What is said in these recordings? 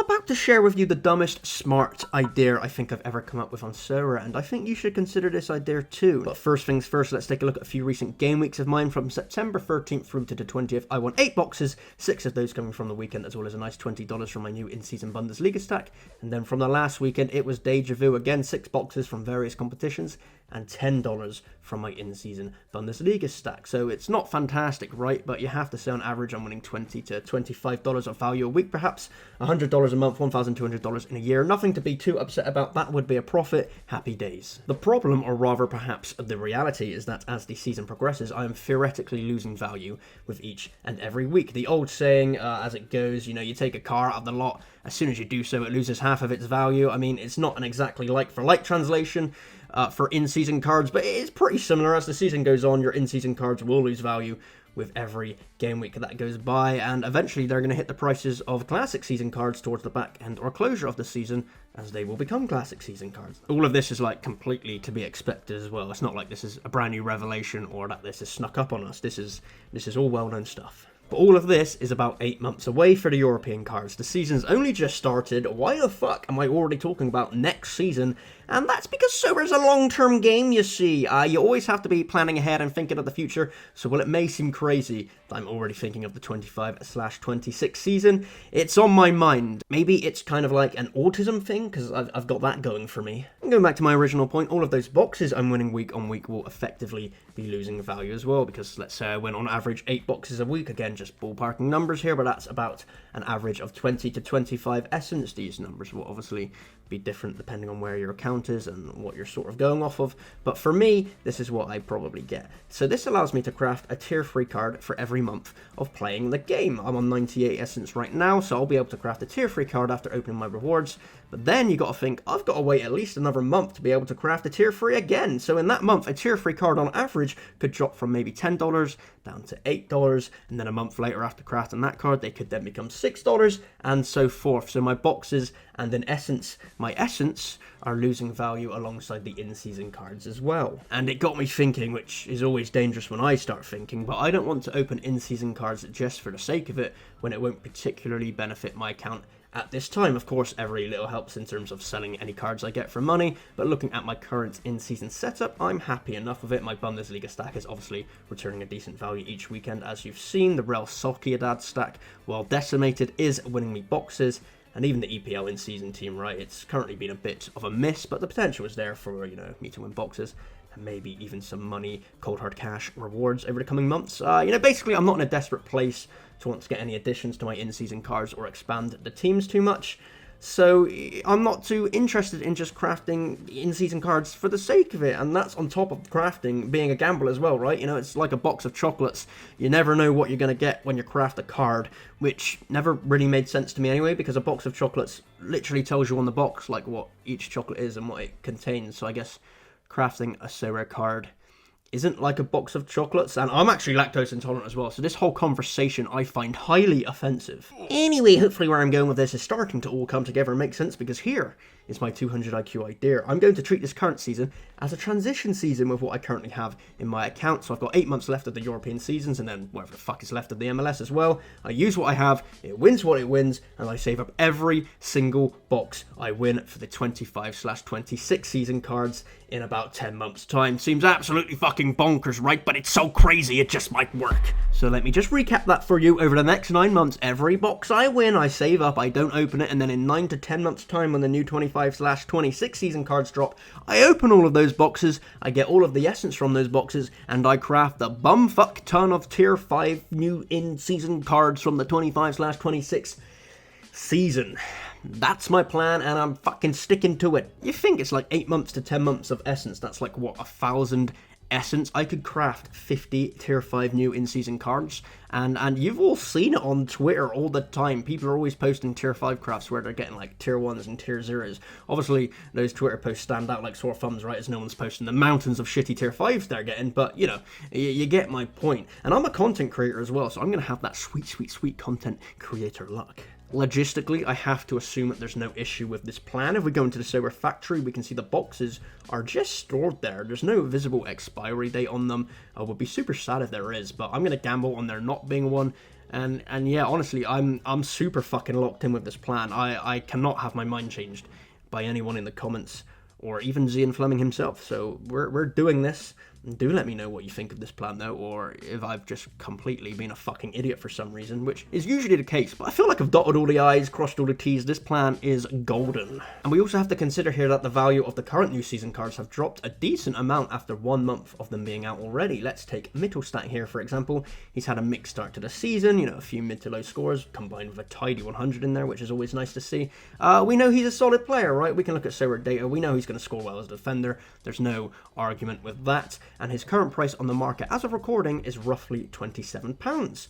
about to share with you the dumbest smart idea I think I've ever come up with on Sorare, and I think you should consider this idea too. But first things first, let's take a look at a few recent game weeks of mine from September 13th through to the 20th. I won 8 boxes, 6 of those coming from the weekend, as well as a nice $20 from my new in-season Bundesliga stack. And then from the last weekend, it was Deja Vu again, 6 boxes from various competitions, and $10 from my in-season Bundesliga stack. So it's not fantastic, right? But you have to say on average I'm winning $20 to $25 of value a week, perhaps $100 a month, $1,200 in a year. Nothing to be too upset about. That would be a profit. Happy days. The problem, or rather perhaps the reality, is that as the season progresses, I am theoretically losing value with each and every week. The old saying, as it goes, you know, you take a car out of the lot, as soon as you do so, it loses half of its value. I mean, it's not an exactly like-for-like translation for in-season cards, but it is pretty similar. As the season goes on, your in-season cards will lose value with every game week that goes by, and eventually they're going to hit the prices of classic season cards towards the back end or closure of the season, as they will become classic season cards. All of this is like completely to be expected as well. It's not like this is a brand new revelation or that this is snuck up on us. This is all well-known stuff. But all of this is about 8 months away for the European cards. The season's only just started. Why the fuck am I already talking about next season? And that's because Sorare's a long-term game, you see. You always have to be planning ahead and thinking of the future. So while it may seem crazy that I'm already thinking of the 25/26 season, it's on my mind. Maybe it's kind of like an autism thing, because I've got that going for me. And going back to my original point, all of those boxes I'm winning week on week will effectively be losing value as well, because let's say I win on average 8 boxes a week. Again, just ballparking numbers here, but that's about an average of 20 to 25 essence. These numbers will obviously be different depending on where your account is and what you're sort of going off of, but for me, this is what I probably get. So this allows me to craft a tier 3 card for every month of playing the game. I'm on 98 essence right now, so I'll be able to craft a tier 3 card after opening my rewards, but then you gotta think, I've got to wait at least another month to be able to craft a tier 3 again. So in that month, a tier 3 card on average could drop from maybe $10 down to $8, and then a month later after crafting that card, they could then become $6, and so forth. So my boxes and in essence, my essence are losing value alongside the in-season cards as well. And it got me thinking, which is always dangerous when I start thinking, but I don't want to open in-season cards just for the sake of it when it won't particularly benefit my account at this time. Of course, every little helps in terms of selling any cards I get for money, but looking at my current in-season setup, I'm happy enough with it. My Bundesliga stack is obviously returning a decent value each weekend, as you've seen. The Rel Sociedad stack, while decimated, is winning me boxes, and even the EPL in-season team, right? It's currently been a bit of a miss, but the potential is there for, you know, me to win boxes and maybe even some money, cold hard cash rewards over the coming months. Basically, I'm not in a desperate place to want to get any additions to my in-season cards or expand the teams too much. So I'm not too interested in just crafting in-season cards for the sake of it, and that's on top of crafting being a gamble as well, right? You know, it's like a box of chocolates. You never know what you're going to get when you craft a card, which never really made sense to me anyway, because a box of chocolates literally tells you on the box like what each chocolate is and what it contains. So I guess crafting a Sorare card isn't like a box of chocolates, and I'm actually lactose intolerant as well, so this whole conversation I find highly offensive. Anyway, hopefully where I'm going with this is starting to all come together and make sense, because here is my 200 IQ idea. I'm going to treat this current season as a transition season with what I currently have in my account. So I've got 8 months left of the European seasons, and then whatever the fuck is left of the MLS as well. I use what I have, it wins what it wins, and I save up every single box I win for the 25/26 season cards in about 10 months time. Seems absolutely fucking bonkers, right? But it's so crazy it just might work. So let me just recap that for you. Over the next 9 months, every box I win, I save up, I don't open it, and then in 9 to 10 months time, when the new 25/26 season cards drop, I open all of those boxes, I get all of the essence from those boxes, and I craft a bumfuck ton of tier 5 new in-season cards from the 25/26 season. That's my plan, and I'm fucking sticking to it. You think it's like 8 months to 10 months of essence, that's like, what, 1,000 essence? I could craft 50 tier 5 new in-season cards, and you've all seen it on Twitter all the time. People are always posting tier 5 crafts where they're getting like tier 1s and tier 0s. Obviously, those Twitter posts stand out like sore thumbs, right, as no one's posting the mountains of shitty tier 5s they're getting, but, you know, you get my point. And I'm a content creator as well, so I'm going to have that sweet content creator luck. Logistically, I have to assume that there's no issue with this plan. If we go into the Sorare factory, we can see the boxes are just stored there. There's no visible expiry date on them. I would be super sad if there is, but I'm going to gamble on there not being one. And yeah, honestly, I'm super fucking locked in with this plan. I cannot have my mind changed by anyone in the comments, or even Zian Fleming himself. So we're doing this. Do let me know what you think of this plan, though, or if I've just completely been a fucking idiot for some reason, which is usually the case, but I feel like I've dotted all the I's, crossed all the T's. This plan is golden. And we also have to consider here that the value of the current new season cards have dropped a decent amount after 1 month of them being out already. Let's take Mittelstadt here, for example. He's had a mixed start to the season, you know, a few mid to low scores, combined with a tidy 100 in there, which is always nice to see. We know he's a solid player, right? We can look at Sorare data. We know he's going to score well as a defender. There's no argument with that. And his current price on the market as of recording is roughly £27.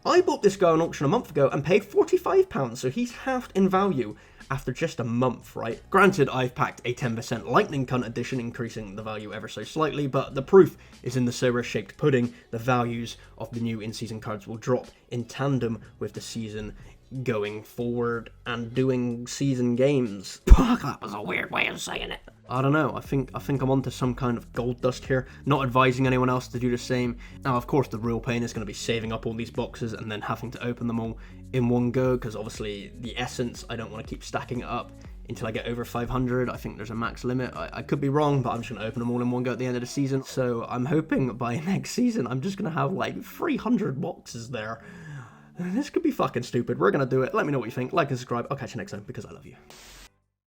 I bought this guy on auction a month ago and paid £45, so he's halved in value after just a month, right? Granted, I've packed a 10% Lightning Cunt edition, increasing the value ever so slightly, but the proof is in the Sorare-shaped pudding. The values of the new in-season cards will drop in tandem with the season going forward and doing season games. Fuck, that was a weird way of saying it. I don't know, I think I'm onto some kind of gold dust here, not advising anyone else to do the same. Now, of course, the real pain is going to be saving up all these boxes and then having to open them all in one go, because obviously the essence, I don't want to keep stacking it up until I get over 500. I think there's a max limit. I could be wrong, but I'm just going to open them all in one go at the end of the season. So I'm hoping by next season, I'm just going to have like 300 boxes there. This could be fucking stupid. We're going to do it. Let me know what you think. Like and subscribe. I'll catch you next time because I love you.